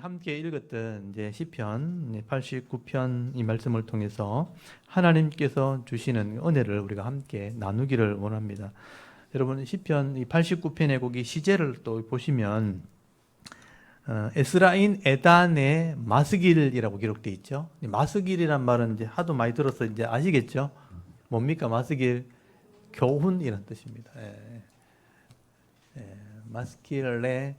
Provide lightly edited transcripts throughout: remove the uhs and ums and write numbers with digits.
함께 읽었던 이제 시편 89편 이 말씀을 통해서 하나님께서 주시는 은혜를 우리가 함께 나누기를 원합니다. 여러분 시편 89편의 거기 시제를 또 보시면 에스라인 에단의 마스길이라고 기록되어 있죠. 마스길이란 말은 이제 하도 많이 들어서 이제 아시겠죠? 뭡니까 마스길? 교훈이란 뜻입니다. 마스길레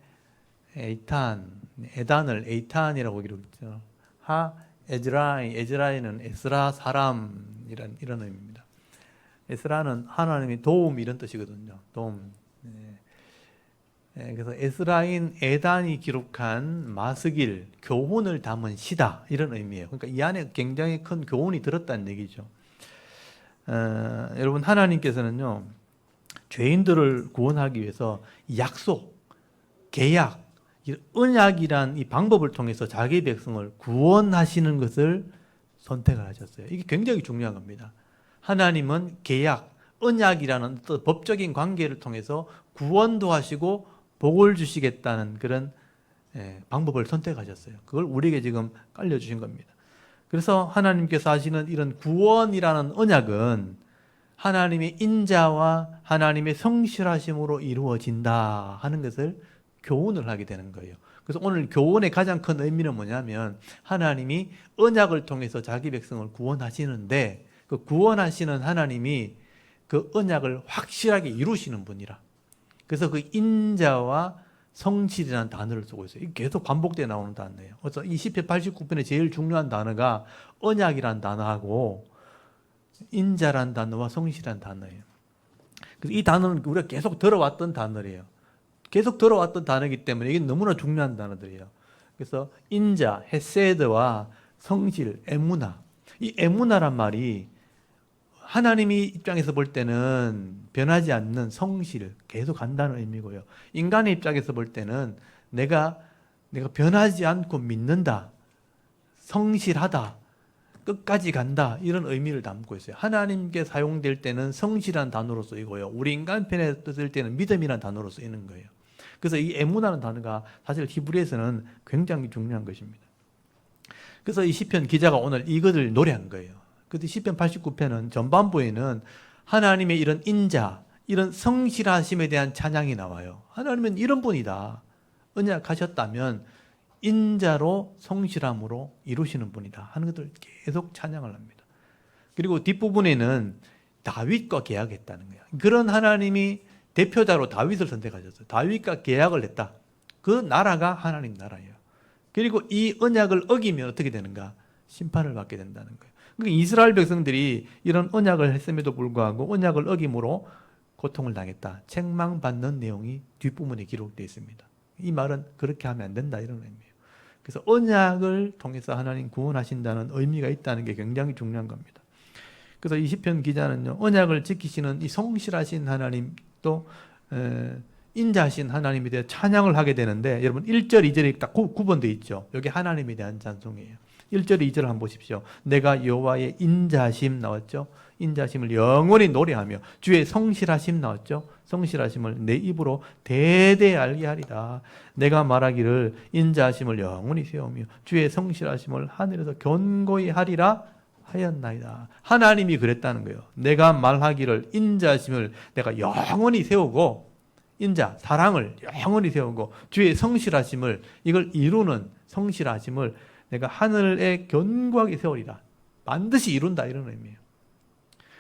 에이탄, 에단을 에이탄이라고 기록했죠. 하 에즈라이는 에스라 사람 이런 의미입니다. 에스라는 하나님의 도움 이런 뜻이거든요. 도움. 그래서 에스라인 에단이 기록한 마스길 교훈을 담은 시다 이런 의미예요. 그러니까 이 안에 굉장히 큰 교훈이 들었다는 얘기죠. 여러분 하나님께서는요 죄인들을 구원하기 위해서 약속, 계약, 언약이란 이 방법을 통해서 자기 백성을 구원하시는 것을 선택을 하셨어요. 이게 굉장히 중요한 겁니다. 하나님은 계약, 언약이라는 또 법적인 관계를 통해서 구원도 하시고 복을 주시겠다는 그런 방법을 선택하셨어요. 그걸 우리에게 지금 깔려주신 겁니다. 그래서 하나님께서 하시는 이런 구원이라는 언약은 하나님의 인자와 하나님의 성실하심으로 이루어진다 하는 것을 교훈을 하게 되는 거예요. 그래서 오늘 교훈의 가장 큰 의미는 뭐냐면 하나님이 언약을 통해서 자기 백성을 구원하시는데 그 구원하시는 하나님이 그 언약을 확실하게 이루시는 분이라. 그래서 그 인자와 성실이라는 단어를 쓰고 있어요. 이게 계속 반복되어 나오는 단어예요. 그래서 이 시편 89편의 제일 중요한 단어가 언약이라는 단어하고 인자란 단어와 성실한 단어예요. 그래서 이 단어는 우리가 계속 들어왔던 단어예요. 계속 들어왔던 단어이기 때문에 이게 너무나 중요한 단어들이에요. 그래서 인자, 헤세드와 성실, 에무나. 이 에무나란 말이 하나님이 입장에서 볼 때는 변하지 않는 성실, 계속 간다는 의미고요. 인간의 입장에서 볼 때는 내가 변하지 않고 믿는다, 성실하다, 끝까지 간다 이런 의미를 담고 있어요. 하나님께 사용될 때는 성실한 단어로 쓰이고요. 우리 인간 편에 쓸 때는 믿음이라는 단어로 쓰이는 거예요. 그래서 이 에무나는 단어가 사실 히브리에서는 굉장히 중요한 것입니다. 그래서 이 시편 기자가 오늘 이것을 노래한 거예요. 그런데 시편 89편은 전반부에는 하나님의 이런 인자, 이런 성실하심에 대한 찬양이 나와요. 하나님은 이런 분이다. 언약하셨다면 인자로 성실함으로 이루시는 분이다 하는 것을 계속 찬양을 합니다. 그리고 뒷부분에는 다윗과 계약했다는 거예요. 그런 하나님이 대표자로 다윗을 선택하셨어요. 다윗과 계약을 했다. 그 나라가 하나님 나라예요. 그리고 이 언약을 어기면 어떻게 되는가? 심판을 받게 된다는 거예요. 그러니까 이스라엘 백성들이 이런 언약을 했음에도 불구하고 언약을 어김으로 고통을 당했다. 책망받는 내용이 뒷부분에 기록되어 있습니다. 이 말은 그렇게 하면 안 된다 이런 의미예요. 그래서 언약을 통해서 하나님 구원하신다는 의미가 있다는 게 굉장히 중요한 겁니다. 그래서 이 시편 기자는요, 언약을 지키시는 이 성실하신 하나님 또 인자하신 하나님에 대해 찬양을 하게 되는데 여러분 1절, 2절이 딱 구분되어 있죠. 여기 하나님에 대한 찬송이에요. 1절, 2절을 한번 보십시오. 내가 여호와의 인자하심 나왔죠. 인자하심을 영원히 노래하며 주의 성실하심 나왔죠. 성실하심을 내 입으로 대대 알게 하리라. 내가 말하기를 인자하심을 영원히 세우며 주의 성실하심을 하늘에서 견고히 하리라 하였나이다. 하나님이 그랬다는 거예요. 내가 말하기를 인자하심을 내가 영원히 세우고 인자, 사랑을 영원히 세우고 주의 성실하심을 이걸 이루는 성실하심을 내가 하늘에 견고하게 세우리라. 반드시 이룬다 이런 의미예요.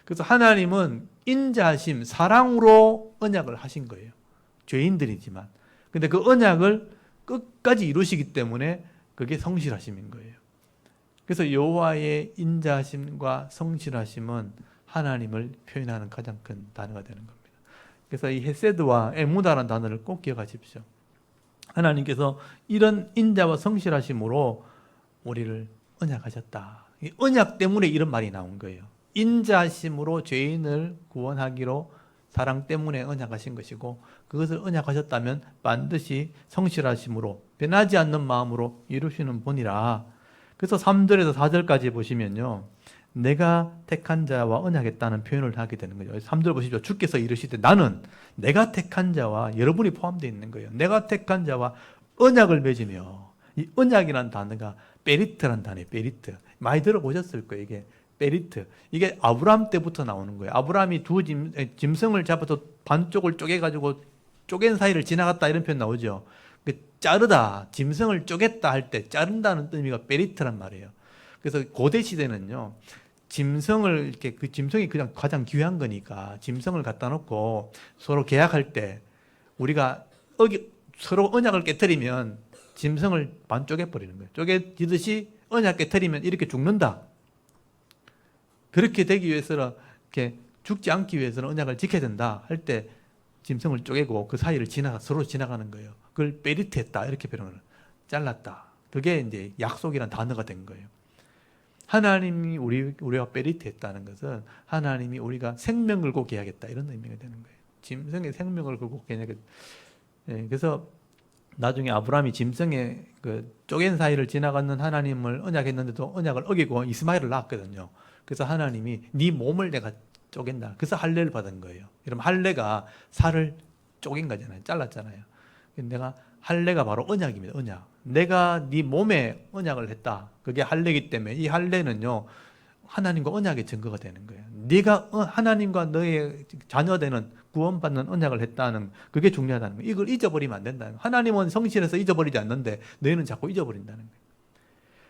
그래서 하나님은 인자하심, 사랑으로 언약을 하신 거예요. 죄인들이지만. 근데 그 언약을 끝까지 이루시기 때문에 그게 성실하심인 거예요. 그래서 여호와의 인자하심과 성실하심은 하나님을 표현하는 가장 큰 단어가 되는 겁니다. 그래서 이 헤세드와 에무다라는 단어를 꼭 기억하십시오. 하나님께서 이런 인자와 성실하심으로 우리를 언약하셨다. 이 언약 때문에 이런 말이 나온 거예요. 인자하심으로 죄인을 구원하기로 사랑 때문에 언약하신 것이고 그것을 언약하셨다면 반드시 성실하심으로 변하지 않는 마음으로 이루시는 분이라. 그래서 3절에서 4절까지 보시면요. 내가 택한 자와 언약했다는 표현을 하게 되는 거죠. 3절 보십시오. 주께서 이르시되 나는 내가 택한 자와 여러분이 포함되어 있는 거예요. 내가 택한 자와 언약을 맺으며 이 언약이라는 단어가 베리트라는 단어예요. 베리트. 많이 들어보셨을 거예요. 이게 베리트. 이게 아브라함 때부터 나오는 거예요. 아브라함이 짐승을 잡아서 반쪽을 쪼개가지고 쪼갠 사이를 지나갔다 이런 표현 나오죠. 자르다, 짐승을 쪼갰다 할 때 자른다는 의미가 베리트란 말이에요. 그래서 고대 시대는요, 짐승을 이렇게 그 짐승이 그냥 가장 귀한 거니까 짐승을 갖다 놓고 서로 계약할 때 우리가 서로 언약을 깨뜨리면 짐승을 반 쪼개버리는 거예요. 쪼개지듯이 언약 깨뜨리면 이렇게 죽는다. 그렇게 되기 위해서는 이렇게 죽지 않기 위해서는 언약을 지켜야 된다 할 때 짐승을 쪼개고 그 사이를 서로 지나가는 거예요. 그걸 베리트했다 이렇게 표현을 잘랐다. 그게 이제 약속이란 단어가 된 거예요. 하나님이 우리가 베리트했다는 것은 하나님이 우리가 생명 걸고 계약했다 이런 의미가 되는 거예요. 짐승의 생명을 걸고 계약했다. 그래서 나중에 아브라함이 짐승의 그 쪼갠 사이를 지나가는 하나님을 언약했는데도 언약을 어기고 이스마엘을 낳았거든요. 그래서 하나님이 네 몸을 내가 쪼갠다. 그래서 할례를 받은 거예요. 여러분 할례가 살을 쪼갠 거잖아요. 잘랐잖아요. 내가 할례가 바로 언약입니다. 언약. 내가 네 몸에 언약을 했다. 그게 할례이기 때문에 이 할례는요 하나님과 언약의 증거가 되는 거예요. 네가 하나님과 너의 자녀되는 구원받는 언약을 했다는 그게 중요하다는 거예요. 이걸 잊어버리면 안 된다는 거예요. 하나님은 성실해서 잊어버리지 않는데 너희는 자꾸 잊어버린다는 거예요.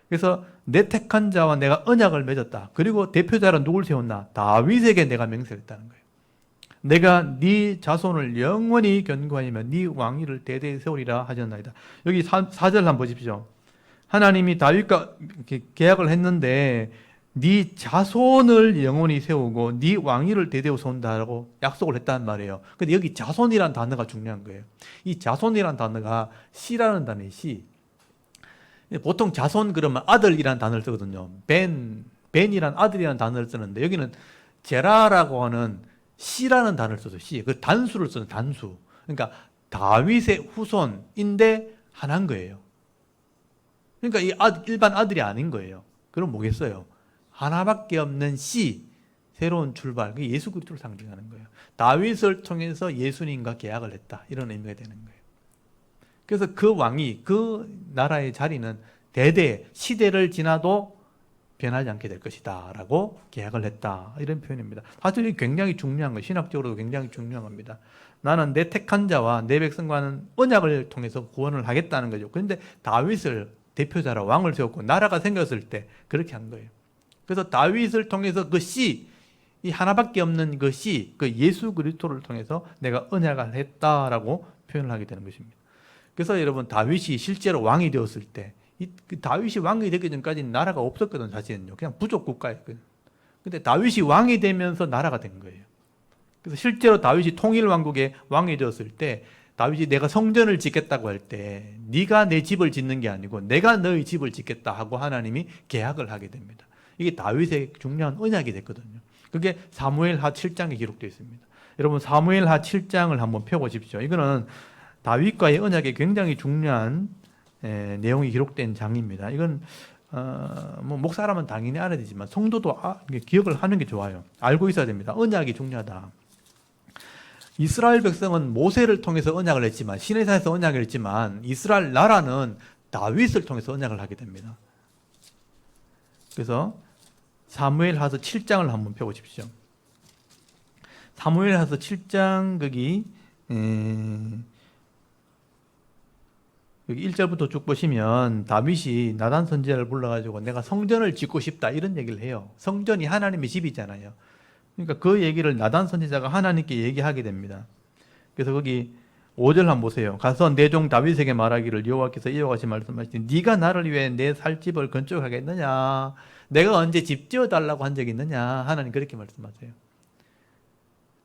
그래서 내 택한 자와 내가 언약을 맺었다. 그리고 대표자로 누굴 세웠나? 다윗에게 내가 맹세를 했다는 거예요. 내가 네 자손을 영원히 견고하면 네 왕위를 대대히 세우리라 하셨나이다. 여기 4절 한번 보십시오. 하나님이 다윗과 계약을 했는데 네 자손을 영원히 세우고 네 왕위를 대대히 세운다라고 약속을 했단 말이에요. 근데 여기 자손이란 단어가 중요한 거예요. 이 자손이란 단어가 씨라는 단어의 씨. 보통 자손 그러면 아들이란 단어를 쓰거든요. 벤이란 아들이라는 단어를 쓰는데 여기는 제라라고 하는 씨라는 단어를 써서 씨, 그 단수를 쓰는 단수. 그러니까 다윗의 후손인데 하나인 거예요. 그러니까 이 일반 아들이 아닌 거예요. 그럼 뭐겠어요? 하나밖에 없는 씨, 새로운 출발. 그게 예수 그리스도를 상징하는 거예요. 다윗을 통해서 예수님과 계약을 했다. 이런 의미가 되는 거예요. 그래서 그 왕이 그 나라의 자리는 대대 시대를 지나도 변하지 않게 될 것이다 라고 계약을 했다 이런 표현입니다. 사실 이게 굉장히 중요한 거예요. 신학적으로도 굉장히 중요한 겁니다. 나는 내 택한 자와 내 백성과는 언약을 통해서 구원을 하겠다는 거죠. 그런데 다윗을 대표자로 왕을 세웠고 나라가 생겼을 때 그렇게 한 거예요. 그래서 다윗을 통해서 그 씨, 이 하나밖에 없는 그 씨, 그 예수 그리스도를 통해서 내가 언약을 했다라고 표현을 하게 되는 것입니다. 그래서 여러분 다윗이 실제로 왕이 되었을 때 그 다윗이 왕이 되기 전까지는 나라가 없었거든. 사실은요. 그냥 부족 국가였거든. 근데 다윗이 왕이 되면서 나라가 된 거예요. 그래서 실제로 다윗이 통일왕국의 왕이 되었을 때 다윗이 내가 성전을 짓겠다고 할 때 네가 내 집을 짓는 게 아니고 내가 너의 집을 짓겠다 하고 하나님이 계약을 하게 됩니다. 이게 다윗의 중요한 언약이 됐거든요. 그게 사무엘하 7장에 기록되어 있습니다. 여러분 사무엘하 7장을 한번 펴보십시오. 이거는 다윗과의 언약이 굉장히 중요한 내용이 기록된 장입니다. 이건 뭐 목사라면 당연히 알아야 되지만 성도도 기억을 하는 게 좋아요. 알고 있어야 됩니다. 언약이 중요하다. 이스라엘 백성은 모세를 통해서 언약을 했지만 시내산에서 언약을 했지만 이스라엘 나라는 다윗을 통해서 언약을 하게 됩니다. 그래서 사무엘하서 7장을 한번 펴보십시오. 사무엘하서 7장 여기 1절부터 쭉 보시면 다윗이 나단 선지자를 불러가지고 내가 성전을 짓고 싶다 이런 얘기를 해요. 성전이 하나님의 집이잖아요. 그러니까 그 얘기를 나단 선지자가 하나님께 얘기하게 됩니다. 그래서 거기 5절 한번 보세요. 가서 내 종 다윗에게 말하기를 여호와께서 이와 같이 말씀하시니 네가 나를 위해 내 살 집을 건축하겠느냐? 내가 언제 집 지어달라고 한 적이 있느냐? 하나님 그렇게 말씀하세요.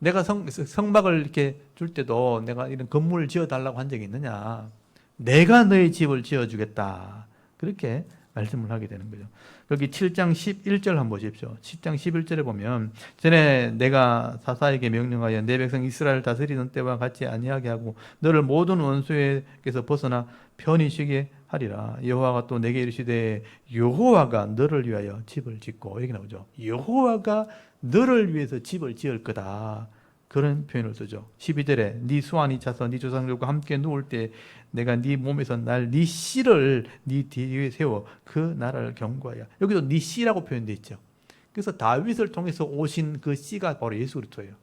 내가 성막을 이렇게 줄 때도 내가 이런 건물을 지어달라고 한 적이 있느냐? 내가 너의 집을 지어주겠다. 그렇게 말씀을 하게 되는 거죠. 여기 7장 11절 한번 보십시오. 7장 11절에 보면 전에 내가 사사에게 명령하여 내 백성 이스라엘 다스리던 때와 같이 아니하게 하고 너를 모든 원수에게서 벗어나 편히 쉬게 하리라. 여호와가 또 내게 이르시되 여호와가 너를 위하여 집을 짓고 이렇게 나오죠. 여호와가 너를 위해서 집을 지을 거다. 그런 표현을 쓰죠. 12절에 네 수완이 차서 네 조상들과 함께 누울 때 내가 네 몸에서 네 씨를 네 뒤에 세워 그 나라를 경고하여. 여기도 네 씨라고 표현되어 있죠. 그래서 다윗을 통해서 오신 그 씨가 바로 예수 그리스도예요.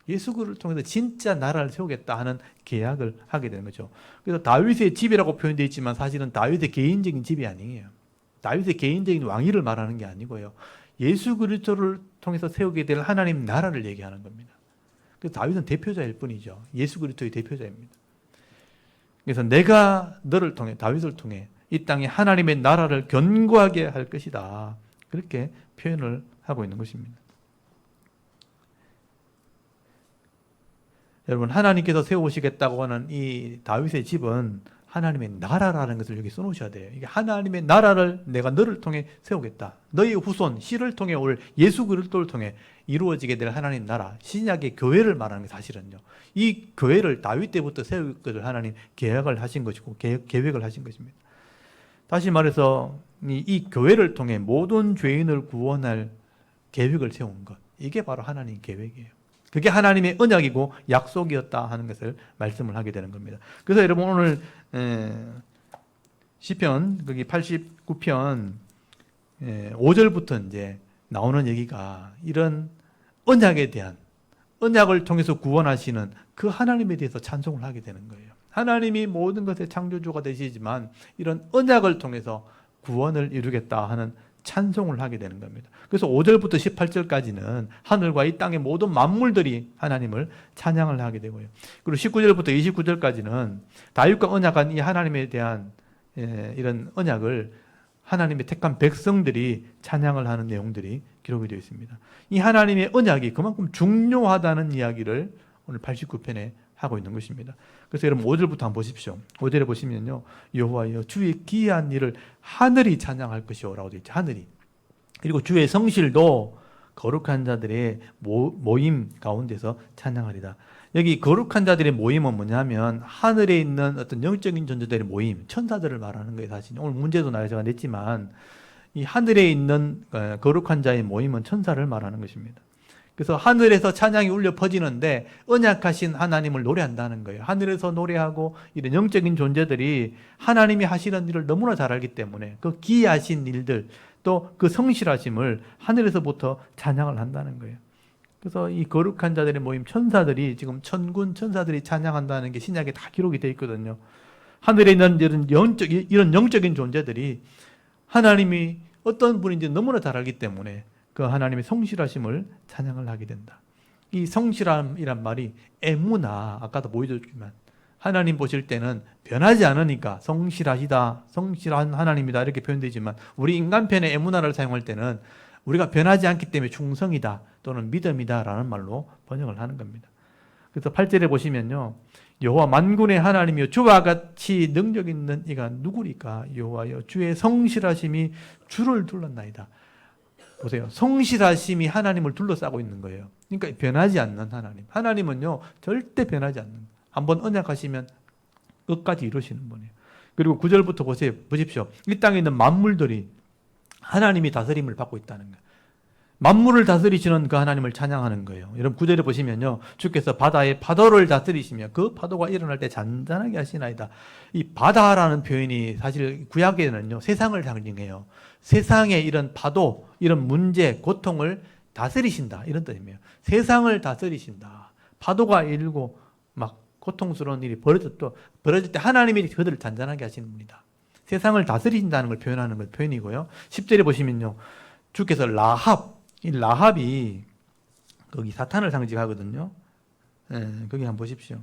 예수 그리스도를 통해서 진짜 나라를 세우겠다 하는 계약을 하게 되는 거죠. 그래서 다윗의 집이라고 표현되어 있지만 사실은 다윗의 개인적인 집이 아니에요. 다윗의 개인적인 왕위를 말하는 게 아니고요. 예수 그리스도를 통해서 세우게 될 하나님 나라를 얘기하는 겁니다. 그래서 다윗은 대표자일 뿐이죠. 예수 그리스도의 대표자입니다. 그래서 내가 너를 통해, 다윗을 통해 이 땅에 하나님의 나라를 견고하게 할 것이다. 그렇게 표현을 하고 있는 것입니다. 여러분, 하나님께서 세우시겠다고 하는 이 다윗의 집은 하나님의 나라라는 것을 여기 써놓으셔야 돼요. 이게 하나님의 나라를 내가 너를 통해 세우겠다. 너희 후손, 씨를 통해 올 예수 그리스도를 통해 이루어지게 될 하나님 나라, 신약의 교회를 말하는 게 사실은요. 이 교회를 다윗 때부터 세울 것을 하나님 계약을 하신 것이고 계획을 하신 것입니다. 다시 말해서 이 교회를 통해 모든 죄인을 구원할 계획을 세운 것. 이게 바로 하나님 계획이에요. 그게 하나님의 언약이고 약속이었다 하는 것을 말씀을 하게 되는 겁니다. 그래서 여러분 오늘 시편 거기 89편 5절부터 이제 나오는 얘기가 이런 언약에 대한, 언약을 통해서 구원하시는 그 하나님에 대해서 찬송을 하게 되는 거예요. 하나님이 모든 것의 창조주가 되시지만 이런 언약을 통해서 구원을 이루겠다 하는 찬송을 하게 되는 겁니다. 그래서 5절부터 18절까지는 하늘과 이 땅의 모든 만물들이 하나님을 찬양을 하게 되고요. 그리고 19절부터 29절까지는 다윗과 언약한 이 하나님에 대한 이런 언약을 하나님의 택한 백성들이 찬양을 하는 내용들이 기록이 되어 있습니다. 이 하나님의 언약이 그만큼 중요하다는 이야기를 오늘 89편에 하고 있는 것입니다. 그래서 여러분 5절부터 한번 보십시오. 5절에 보시면요, 여호와여 주의 기이한 일을 하늘이 찬양할 것이오라고 되어 있죠. 하늘이. 그리고 주의 성실도 거룩한 자들의 모임 가운데서 찬양하리다. 여기 거룩한 자들의 모임은 뭐냐면 하늘에 있는 어떤 영적인 존재들의 모임, 천사들을 말하는 거예요. 사실 오늘 문제도 제가 냈지만 이 하늘에 있는 거룩한 자의 모임은 천사를 말하는 것입니다. 그래서 하늘에서 찬양이 울려 퍼지는데 언약하신 하나님을 노래한다는 거예요. 하늘에서 노래하고 이런 영적인 존재들이 하나님이 하시는 일을 너무나 잘 알기 때문에 그 기이하신 일들 또 그 성실하심을 하늘에서부터 찬양을 한다는 거예요. 그래서 이 거룩한 자들의 모임 천사들이 지금 천군 천사들이 찬양한다는 게 신약에 다 기록이 되어 있거든요. 하늘에 있는 이런 영적인 존재들이 하나님이 어떤 분인지 너무나 잘 알기 때문에 그 하나님의 성실하심을 찬양을 하게 된다. 이 성실함이란 말이 에무나, 아까도 보여줬지만 하나님 보실 때는 변하지 않으니까 성실하시다, 성실한 하나님이다 이렇게 표현되지만 우리 인간편의 에무나를 사용할 때는 우리가 변하지 않기 때문에 충성이다 또는 믿음이다 라는 말로 번역을 하는 겁니다. 그래서 8절에 보시면요, 여호와 만군의 하나님이여 주와 같이 능력 있는 이가 누구리까? 여호와여 주의 성실하심이 주를 둘렀나이다. 보세요. 성실하심이 하나님을 둘러싸고 있는 거예요. 그러니까 변하지 않는 하나님. 하나님은요, 절대 변하지 않는. 한번 언약하시면 끝까지 이루시는 분이에요. 그리고 9절부터 보십시오. 이 땅에 있는 만물들이 하나님이 다스림을 받고 있다는 거예요. 만물을 다스리시는 그 하나님을 찬양하는 거예요. 여러분 9절에 보시면요, 주께서 바다의 파도를 다스리시며 그 파도가 일어날 때 잔잔하게 하시나이다. 이 바다라는 표현이 사실 구약에는요, 세상을 상징해요. 세상의 이런 파도, 이런 문제, 고통을 다스리신다 이런 뜻이에요. 세상을 다스리신다. 파도가 일고 막 고통스러운 일이 벌어질 때 하나님이 그들을 잔잔하게 하시는 분이다. 세상을 다스리신다는 걸 표현하는 걸 표현이고요. 10절에 보시면요, 주께서 이 라합이 거기 사탄을 상징하거든요. 거기 한번 보십시오.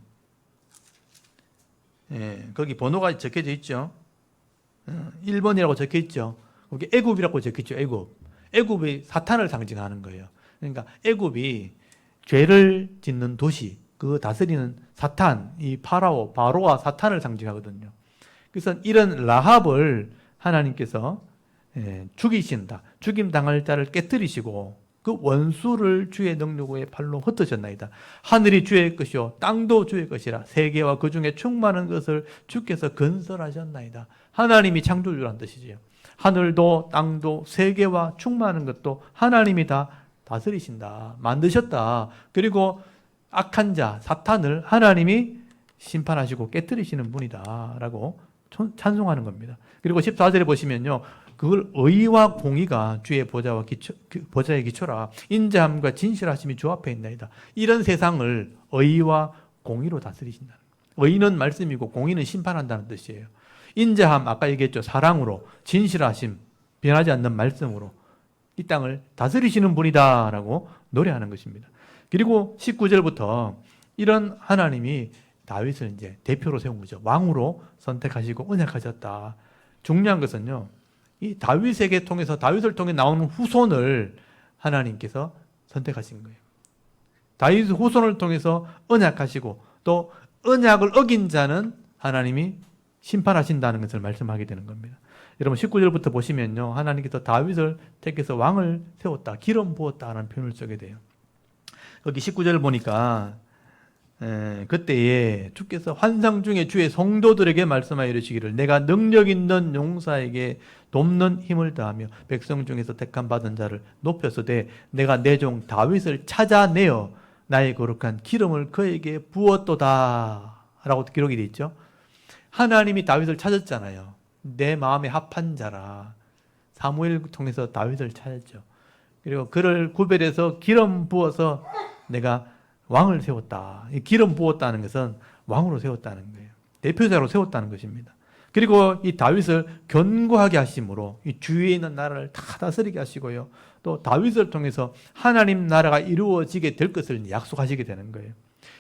거기 번호가 적혀져 있죠. 1번이라고 적혀 있죠. 거기 애굽이라고 적혀 있죠. 애굽이 사탄을 상징하는 거예요. 그러니까 애굽이 죄를 짓는 도시, 그 다스리는 사탄, 이 바로가 사탄을 상징하거든요. 그래서 이런 라합을 하나님께서 죽이신다. 죽임당할 자를 깨뜨리시고 그 원수를 주의 능력의 팔로 흩으셨나이다. 하늘이 주의 것이요 땅도 주의 것이라. 세계와 그 중에 충만한 것을 주께서 건설하셨나이다. 하나님이 창조주란 뜻이지요. 하늘도 땅도 세계와 충만한 것도 하나님이 다 다스리신다. 만드셨다. 그리고 악한 자, 사탄을 하나님이 심판하시고 깨뜨리시는 분이다라고 찬송하는 겁니다. 그리고 14절에 보시면요. 그걸 의와 공의가 주의 보좌의 기초라. 인자함과 진실하심이 주 앞에 있나이다. 이런 세상을 의와 공의로 다스리신다. 의는 말씀이고 공의는 심판한다는 뜻이에요. 인자함, 아까 얘기했죠. 사랑으로, 진실하심, 변하지 않는 말씀으로 이 땅을 다스리시는 분이다라고 노래하는 것입니다. 그리고 19절부터 이런 하나님이 다윗을 이제 대표로 세운 거죠. 왕으로 선택하시고 언약하셨다. 중요한 것은요. 이 다윗에게 통해서 다윗을 통해 나오는 후손을 하나님께서 선택하신 거예요. 다윗 후손을 통해서 언약하시고 또 언약을 어긴 자는 하나님이 심판하신다는 것을 말씀하게 되는 겁니다. 여러분 19절부터 보시면요. 하나님께서 다윗을 택해서 왕을 세웠다. 기름 부었다라는 표현을 쓰게 돼요. 여기 19절을 보니까 그때에 주께서 환상 중에 주의 성도들에게 말씀하여 이르시기를 내가 능력 있는 용사에게 돕는 힘을 다하며 백성 중에서 택함 받은 자를 높였으되 내가 내 종 다윗을 찾아내어 나의 거룩한 기름을 그에게 부었도다 라고 기록이 되어 있죠. 하나님이 다윗을 찾았잖아요. 내 마음에 합한 자라. 사무엘 통해서 다윗을 찾았죠. 그리고 그를 구별해서 기름 부어서 내가 왕을 세웠다. 기름 부었다는 것은 왕으로 세웠다는 거예요. 대표자로 세웠다는 것입니다. 그리고 이 다윗을 견고하게 하심으로 이 주위에 있는 나라를 다 다스리게 하시고요. 또 다윗을 통해서 하나님 나라가 이루어지게 될 것을 약속하시게 되는 거예요.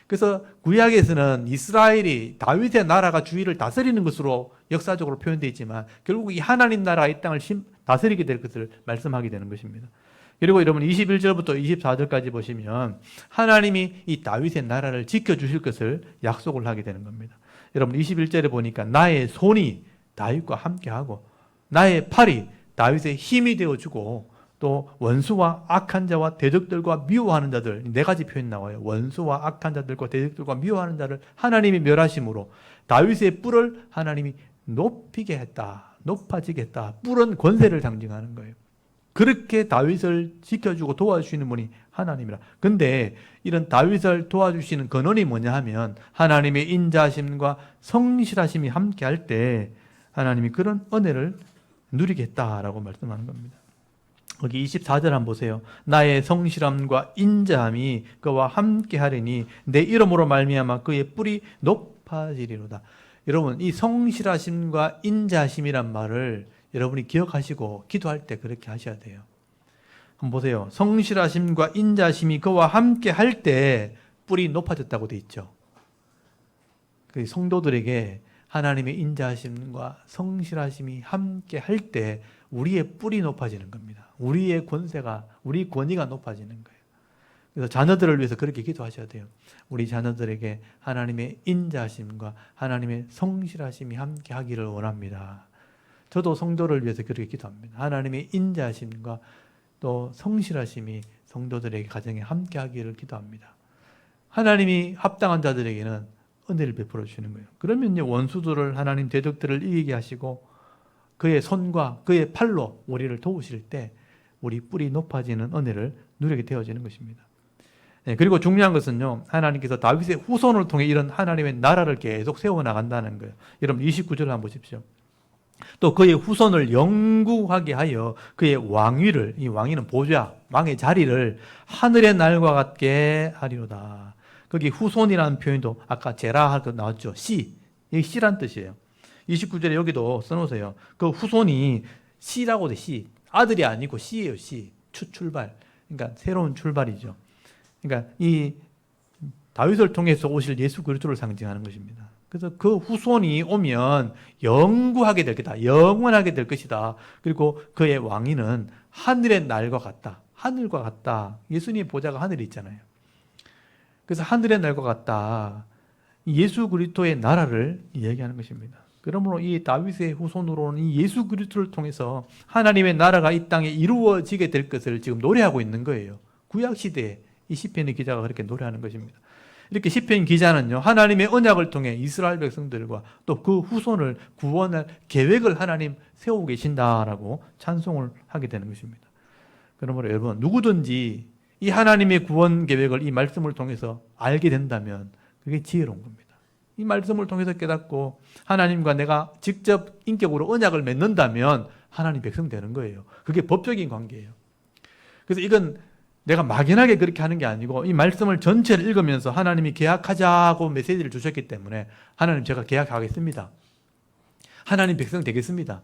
그래서 구약에서는 이스라엘이 다윗의 나라가 주위를 다스리는 것으로 역사적으로 표현되어 있지만 결국 이 하나님 나라가 이 땅을 다스리게 될 것을 말씀하게 되는 것입니다. 그리고 여러분 21절부터 24절까지 보시면 하나님이 이 다윗의 나라를 지켜주실 것을 약속을 하게 되는 겁니다. 여러분 21절에 보니까 나의 손이 다윗과 함께하고 나의 팔이 다윗의 힘이 되어주고 또 원수와 악한 자와 대적들과 미워하는 자들 네 가지 표현 나와요. 원수와 악한 자들과 대적들과 미워하는 자를 하나님이 멸하심으로 다윗의 뿔을 하나님이 높이게 했다. 높아지게 했다. 뿔은 권세를 상징하는 거예요. 그렇게 다윗을 지켜주고 도와주시는 분이 하나님이라. 근데 이런 다윗을 도와주시는 근원이 뭐냐 하면 하나님의 인자하심과 성실하심이 함께 할 때 하나님이 그런 은혜를 누리겠다라고 말씀하는 겁니다. 여기 24절 한번 보세요. 나의 성실함과 인자함이 그와 함께 하리니 내 이름으로 말미암아 그의 뿔이 높아지리로다. 여러분 이 성실하심과 인자하심이란 말을 여러분이 기억하시고 기도할 때 그렇게 하셔야 돼요. 한번 보세요. 성실하심과 인자하심이 그와 함께 할 때 뿔이 높아졌다고 돼 있죠. 그 성도들에게 하나님의 인자하심과 성실하심이 함께 할 때 우리의 뿔이 높아지는 겁니다. 우리의 권세가, 우리 권위가 높아지는 거예요. 그래서 자녀들을 위해서 그렇게 기도하셔야 돼요. 우리 자녀들에게 하나님의 인자하심과 하나님의 성실하심이 함께 하기를 원합니다. 저도 성도를 위해서 그렇게 기도합니다. 하나님의 인자하심과 또 성실하심이 성도들에게 가정에 함께 하기를 기도합니다. 하나님이 합당한 자들에게는 은혜를 베풀어 주시는 거예요. 그러면 원수들을 하나님 대적들을 이기게 하시고 그의 손과 그의 팔로 우리를 도우실 때 우리 뿔이 높아지는 은혜를 누리게 되어지는 것입니다. 네, 그리고 중요한 것은요. 하나님께서 다윗의 후손을 통해 이런 하나님의 나라를 계속 세워나간다는 거예요. 여러분 29절 한번 보십시오. 또 그의 후손을 영구하게 하여 그의 왕위를, 이 왕위는 보좌, 왕의 자리를 하늘의 날과 같게 하리로다. 거기 후손이라는 표현도 아까 제라 할 거 나왔죠. 씨, 이 씨란 뜻이에요. 29절에 여기도 써놓으세요. 그 후손이 씨라고 돼, 씨. 아들이 아니고 씨예요, 씨. 출발. 그러니까 새로운 출발이죠. 그러니까 이 다윗을 통해서 오실 예수 그리스도를 상징하는 것입니다. 그래서 그 후손이 오면 영구하게 될 것이다. 영원하게 될 것이다. 그리고 그의 왕위는 하늘의 날과 같다. 하늘과 같다. 예수님의 보좌가 하늘에 있잖아요. 그래서 하늘의 날과 같다. 예수 그리스도의 나라를 이야기하는 것입니다. 그러므로 이 다윗의 후손으로는 이 예수 그리스도를 통해서 하나님의 나라가 이 땅에 이루어지게 될 것을 지금 노래하고 있는 거예요. 구약 시대에 이 시편의 기자가 그렇게 노래하는 것입니다. 이렇게 시편 기자는요, 하나님의 언약을 통해 이스라엘 백성들과 또 그 후손을 구원할 계획을 하나님 세우고 계신다라고 찬송을 하게 되는 것입니다. 그러므로 여러분, 누구든지 이 하나님의 구원 계획을 이 말씀을 통해서 알게 된다면 그게 지혜로운 겁니다. 이 말씀을 통해서 깨닫고 하나님과 내가 직접 인격으로 언약을 맺는다면 하나님 백성 되는 거예요. 그게 법적인 관계예요. 그래서 이건 내가 막연하게 그렇게 하는 게 아니고 이 말씀을 전체를 읽으면서 하나님이 계약하자고 메시지를 주셨기 때문에 하나님 제가 계약하겠습니다. 하나님 백성 되겠습니다.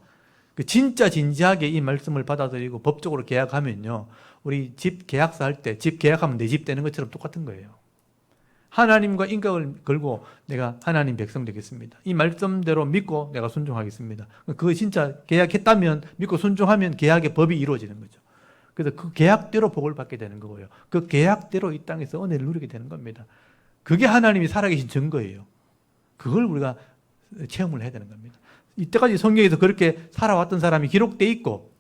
진짜 진지하게 이 말씀을 받아들이고 법적으로 계약하면요. 우리 집 계약서 할 때 집 계약하면 내 집 되는 것처럼 똑같은 거예요. 하나님과 인격을 걸고 내가 하나님 백성 되겠습니다. 이 말씀대로 믿고 내가 순종하겠습니다. 그거 진짜 계약했다면 믿고 순종하면 계약의 법이 이루어지는 거죠. 그래서 그 계약대로 복을 받게 되는 거고요. 그 계약대로 이 땅에서 은혜를 누리게 되는 겁니다. 그게 하나님이 살아계신 증거예요. 그걸 우리가 체험을 해야 되는 겁니다. 이때까지 성경에서 그렇게 살아왔던 사람이 기록되어 있고